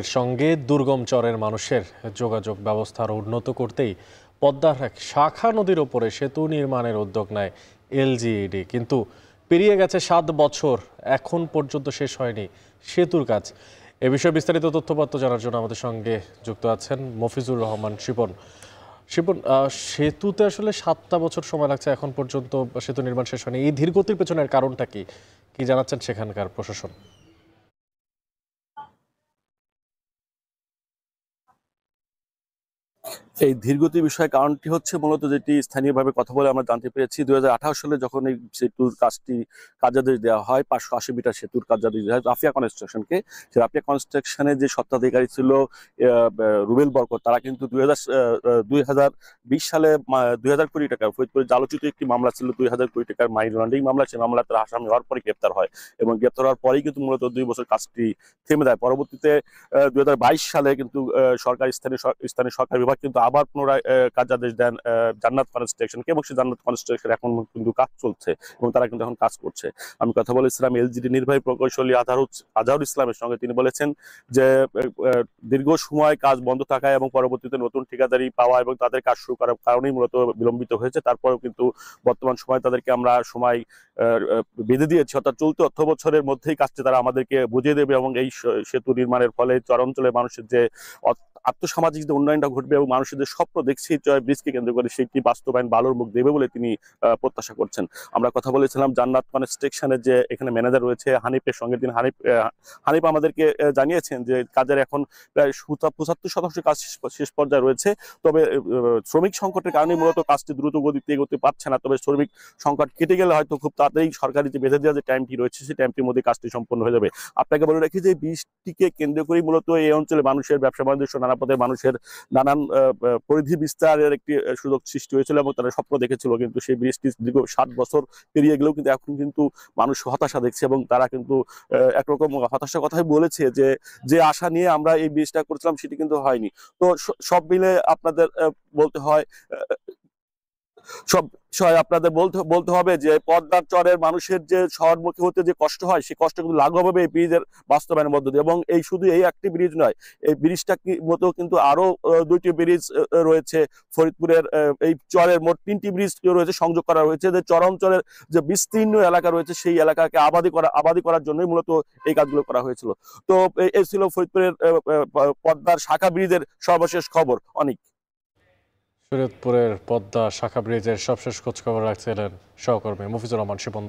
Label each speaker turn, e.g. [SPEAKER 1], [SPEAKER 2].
[SPEAKER 1] এর সঙ্গে দুর্গম চরের মানুষের যোগাযোগ ব্যবস্থা আরও উন্নত করতেই পদ্মার এক শাখা নদীর ওপরে সেতু নির্মাণের উদ্যোগ নেয় এলজিইডি। কিন্তু পেরিয়ে গেছে ৭ বছর, এখন পর্যন্ত শেষ হয়নি সেতুর কাজ। এ বিষয়ে বিস্তারিত তথ্যপত্র জানার জন্য আমাদের সঙ্গে যুক্ত আছেন মফিজুর রহমান শিপন। শিপন, সেতুতে আসলে ৭টা বছর সময় লাগছে, এখন পর্যন্ত সেতু নির্মাণ শেষ হয়নি। এই ধীরগতির পেছনের কারণটা কি কি জানাচ্ছেন সেখানকার প্রশাসন?
[SPEAKER 2] এই ধীরগতির বিষয়ে কারণটি হচ্ছে মূলত যেটি স্থানীয়ভাবে কথা বলে আমরা জানতে পেরেছি ২০১৮ সালে যখন এই সেতুর কাজটি কার্যাদেশ দেওয়া হয় ৫৮০ মিটার সেতুর কার্যাদেশ দেওয়া হয় রাফিয়া কনস্ট্রাকশনকে। সেই রাফিয়া কনস্ট্রাকশনের যে স্বত্বাধিকারী ছিল রুবেল বরকত, তারা কিন্তু ২০২০ সালে ২০০০ কোটি টাকা ফরিদপুরে আলোচিত একটি মামলা ছিল, ২০০০ কোটি টাকার মানি লন্ডারিং মামলা। সেই মামলা তারা আসামি হওয়ার পরে গ্রেপ্তার হয় এবং গ্রেপ্তার হওয়ার পরেই কিন্তু মূলত ২ বছর কাজটি থেমে দেয়। পরবর্তীতে ২০২২ সালে কিন্তু স্থানীয় সরকার বিভাগ কিন্তু আবার পুনরায় কার্যাদেশ দেন জান্নাত কনস্ট্রাকশনকে এবং সেই জান্নাত কনস্ট্রাকশন এখন কিন্তু কাজ চলছে এবং তারা কিন্তু এখন কাজ করছে। আমি কথা বলেছিলাম এলজিডি নির্বাহী প্রকৌশলী আজহারুল ইসলামের সঙ্গে। তিনি বলেছেন যে দীর্ঘ সময় কাজ বন্ধ থাকায় এবং পরবর্তীতে নতুন ঠিকাদারি পাওয়া এবং তাদের কাজ শুরু করার কারণেই মূলত বিলম্বিত হয়েছে। তারপরেও কিন্তু বর্তমান সময় তাদেরকে আমরা সময় বেঁধে দিয়েছি, অর্থাৎ চলতি অর্থ বছরের মধ্যেই কাজটি তারা আমাদেরকে বুঝিয়ে দেবে এবং এই সেতু নির্মাণের ফলে চরাঞ্চলের মানুষের যে আর্থসামাজিক যে উন্নয়নটা ঘটবে এবং মানুষের যে স্বপ্ন দেখছে জয় ব্রিজকে কেন্দ্র করে সেটি বাস্তবায়ন ভালোর মুখ দেবে বলে তিনি প্রত্যাশা করছেন। আমরা কথা বলেছিলাম জান্নাত কনস্ট্রাকশনের যে এখানে ম্যানেজার রয়েছে হানিফের সঙ্গে। তিনি হানিফ আমাদেরকে জানিয়েছেন যে কাজের এখন প্রায় ৭৫% কাজ শেষ পর্যায়ে রয়েছে। তবে শ্রমিক সংকটের কারণে মূলত কাজটি দ্রুত গতিতে এগোতে পারছে না। তবে শ্রমিক সংকট কেটে গেলে হয়তো খুব তাড়াতাড়ি সরকারি যে বেঁধে দেওয়া যে টাইমটি রয়েছে সেই টাইমটির মধ্যে কাজটি সম্পন্ন হয়ে যাবে। আপনাকে বলে রাখি যে বৃষ্টিকে কেন্দ্র করেই মূলত এই অঞ্চলে মানুষের ব্যবসা বাণিজ্য নানা পথে মানুষের নানান পরিধি বিস্তারের একটি সুযোগ সৃষ্টি হয়েছিল এবং তারা স্বপ্ন দেখেছিল। কিন্তু সেই বৃষ্টি দীর্ঘ ৭ বছর পেরিয়ে গেলেও কিন্তু এখন কিন্তু মানুষ হতাশা দেখছে এবং তারা কিন্তু একরকম হতাশার কথাই বলেছে যে যে আশা নিয়ে আমরা এই ব্রিজটা করছিলাম সেটি কিন্তু হয়নি। তো সব মিলে আপনাদের বলতে হয় সব বিষয় আপনাদের বলতে হবে যে পদ্মার চরের মানুষের যে শহরমুখী হতে যে কষ্ট হয় সেই কষ্ট কিন্তু লাঘব হবে এই ব্রিজের বাস্তবায়নের মধ্য দিয়ে। এবং এই শুধু এই একটি ব্রিজ নয়, এই ব্রিজটা মতো কিন্তু আরো ২টি ব্রিজ রয়েছে ফরিদপুরের। এই চরের মোট ৩টি ব্রিজ রয়েছে, সংযোগ করা হয়েছে। যে চরাঞ্চলের যে বিস্তীর্ণ এলাকা রয়েছে সেই এলাকাকে আবাদি করার জন্যই মূলত এই কাজগুলো করা হয়েছিল। তো এই ছিল ফরিদপুরের পদ্মার শাখা ব্রিজের সর্বশেষ খবর। অনেক
[SPEAKER 1] শরীয়তপুরের পদ্মা শাখা ব্রিজের সবশেষ খোঁজখবর রাখছিলেন সহকর্মী মফিজুর রহমান শিপন।